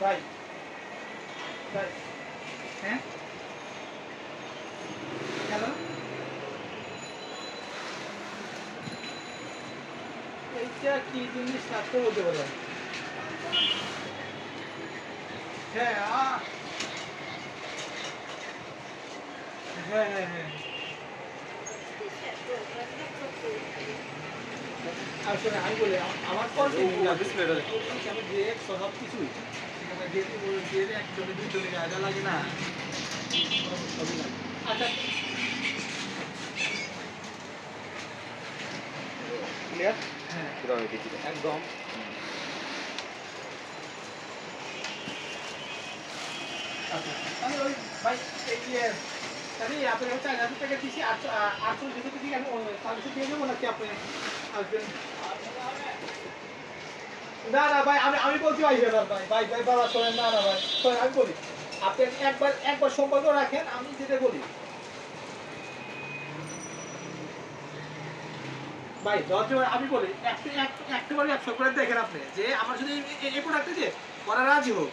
ভাই ভাই হ্যাঁ হ্যালো এইটা কি জিনিস আপনি বলতে পারেন হ্যাঁ হ্যাঁ হ্যাঁ হ্যাঁ আসলে আমি বলি আমার পর আমি যে সব কিছুই একজনে দুজনে কায়দা লাগে না আচ্ছা ক্লিয়ার হ্যাঁ একদম আচ্ছা আমি ওই ভাই এই আমি আপনার 4000 টাকা দিয়েছি 800 দিতে দিই আমি সার্ভিস দিয়ে দেবো নাকি আপনি আসবেন না না ভাই আমি বলছি ভাই ভাই বাবা শোনেন না না ভাই শোনেন আমি বলি আপনি একবার সম্পর্ক রাখেন আমি যেটা বলি ভাই আমি বলি একবারে 100 করে দেখেন আপনি যে আমার যদি এই প্রোডাক্টে যে ওরা রাজি হোক